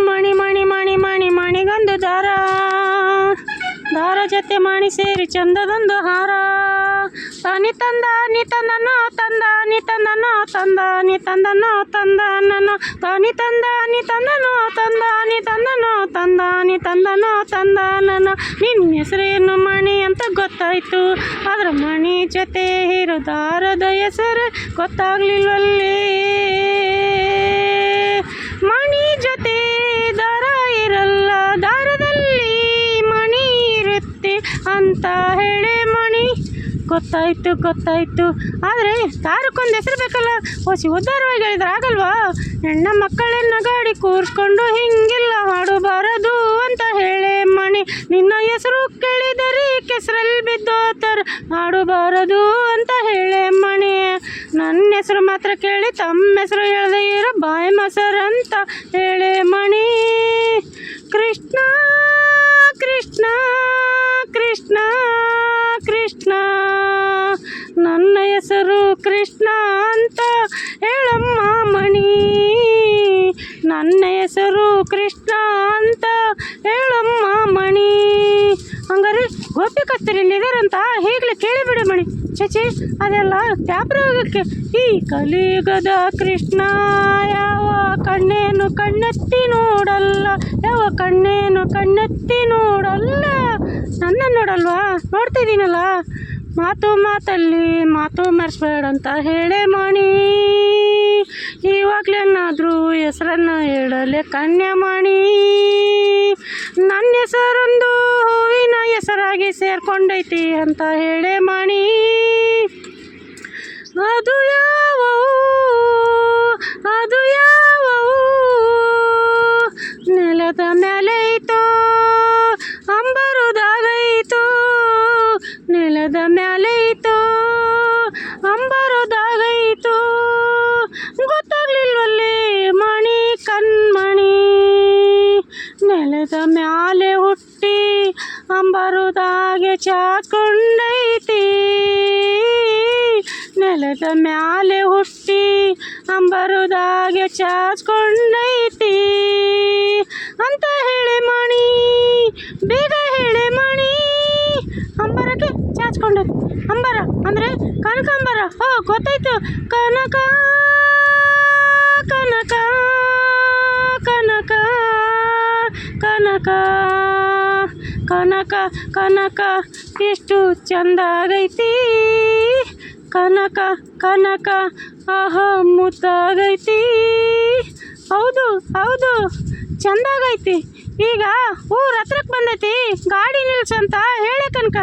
ಮಣಿ ಮಣಿ ಮಣಿ ಮಣಿ ಮಣಿಗೊಂದು ದಾರ, ದಾರ ಜೊತೆ ಮಣಿ ಸೇರಿ ಚಂದದೊಂದು ಹಾರ. ನೀ ತಂದ ನೀ ತಂದನೋ ತಂದ ನೀ ತಂದನೋ ತಂದ ನೀ ತಂದನೋ ತಂದ ನನ್ನೋ ನೀ ತಂದ ನೀ ತಂದನೋ ತಂದ ನೀ ತಂದನೋ ತಂದ ನೀ ತಂದನೋ ತಂದ ನನ್ನ. ನಿನ್ನ ಹೆಸರೇನು ಮಣಿ ಅಂತ ಗೊತ್ತಾಯ್ತು, ಆದ್ರೆ ಮಣಿ ಜೊತೆ ಇರೋ ದಾರದ ಹೆಸರು ಗೊತ್ತಾಗ್ಲಿಲ್ವಲ್ಲೇ. ಮಣಿ ಜೊತೆ ದಾರ ಇರಲ್ಲ, ದಾರದಲ್ಲಿ ಮಣಿ ಇರುತ್ತೆ ಅಂತ ಹೇಳೆ ಮಣಿ. ಗೊತ್ತಾಯ್ತು ಗೊತ್ತಾಯ್ತು, ಆದರೆ ದಾರಕ್ಕೊಂದು ಹೆಸರು ಬೇಕಲ್ಲ. ಹೊಸಿ ಉದ್ದಾರವಾಗಿ ಹೇಳಿದ್ರೆ ಆಗಲ್ವಾ? ಹೆಣ್ಣ ಮಕ್ಕಳನ್ನ ಗಾಡಿ ಕೂರಿಸ್ಕೊಂಡು ಹಿಂಗೆಲ್ಲ ಹಾಡಬಾರದು ಅಂತ ಹೇಳೆ ಮಣಿ. ನಿನ್ನ ಹೆಸರು ಕೇಳಿದರೆ ಕೆಸರಲ್ಲಿ ಬಿದ್ದೋತರ ಹಾಡಬಾರದು ಅಂತ ಹೇಳೆ ಮಣಿ. ನನ್ನ ಹೆಸರು ಮಾತ್ರ ಕೇಳಿ ತಮ್ಮ ಹೆಸರು ಹೇಳದೆ ಇರೋ ಬಾಯಿ ಮೊಸರಂತ ಹೇಳೆ ಮಣಿ. ಕೃಷ್ಣ ಕೃಷ್ಣ ಕೃಷ್ಣ ಕೃಷ್ಣ, ನನ್ನ ಹೆಸರು ಕೃಷ್ಣ ಅಂತ ಹೇಳಮ್ಮ ಮಣಿ. ನನ್ನ ಹೆಸರು ಕೃಷ್ಣ ಅಂತ ಹೇಳಮ್ಮ ಮಣಿ. ಹಂಗಾರೆ ಗೋಪಿ ಕಸ್ತೂರಿಯಲ್ಲಿ ಇದಾರಂತ ಈಗಲೇ ಕೇಳಿಬಿಡು ಮಣಿ. ಚಚಿ ಅದೆಲ್ಲ ಟ್ಯಾಪ್ರೋಗಕ್ಕೆ. ಈ ಕಲಿಯುಗದ ಕೃಷ್ಣ ಯಾವ ಕಣ್ಣೇನು ಕಣ್ಣೆತ್ತಿ ನೋಡಲ್ಲ, ಯಾವ ಕಣ್ಣೇನು ಕಣ್ಣೆತ್ತಿ ನೋಡಲ್ಲ. ನನ್ನ ನೋಡಲ್ವಾ? ನೋಡ್ತಿದ್ದೀನಲ್ಲ. ಮಾತು ಮಾತಲ್ಲಿ ಮಾತು ಮರೆಸ್ಬೇಡ ಅಂತ ಹೇಳೆ ಮಣಿ. ಇವಾಗಲೇನಾದರೂ ಹೆಸರನ್ನ ಹೇಳಲೆ ಕನ್ಯಾಮಣಿ. ನನ್ನ ಹೆಸರೊಂದು ಹೂವಿನ ಹೆಸರಾಗಿ ಸೇರ್ಕೊಂಡೈತಿ ಅಂತ ಹೇಳೆ ಮಣಿ. ಅದು ಯಾವವು ಅದು ಯಾವವು, ನೆಲದ ಮೇಲೆ ಐತೋ ಅಂಬರುದಾಗೈತೋ, ನೆಲದ ಮೇಲೆ ಐತೋ ಅಂಬರುದಾಗೈತೋ. ಗೊತ್ತಾಗ್ಲಿಲ್ವಲ್ಲೇ ಮಣಿ ಕಣ್ಮಣಿ. ನೆಲದ ಮ್ಯಾಲೆ ಹುಟ್ಟಿ ಅಂಬರುದಾಗೆ ಚಾಚ್ಕೊಂಡೈತಿ, ನೆಲದ ಮ್ಯಾಲೆ ಹುಟ್ಟಿ ಅಂಬರುದಾಗೆ ಚಾಚ್ಕೊಂಡೈತಿ ಅಂತ ಹೇಳೆ ಮಣಿ. ಬೇಗ ಹೇಳೆ ಮಣಿ. ಅಂಬರಕ್ಕೆ ಚಾಚ್ಕೊಂಡೈತಿ. ಅಂಬರ ಅಂದರೆ ಕನಕಾಂಬರ. ಓ ಗೊತ್ತಾಯ್ತು. ಕನಕ ಕನಕ ಕನಕ ಕನಕ ಕನಕ ಕನಕ ಎಷ್ಟು ಚಂದ ಆಗೈತಿ. ಕನಕ ಕನಕ ಆಹಾ ಮುತ್ತಾಗೈತಿ. ಹೌದು ಹೌದು ಚಂದಾಗೈತಿ. ಈಗ ಊರ ಹತ್ರಕ್ಕೆ ಬಂದೈತಿ, ಗಾಡಿ ನಿಲ್ಸಂತ ಹೇಳಿ ಕನಕ.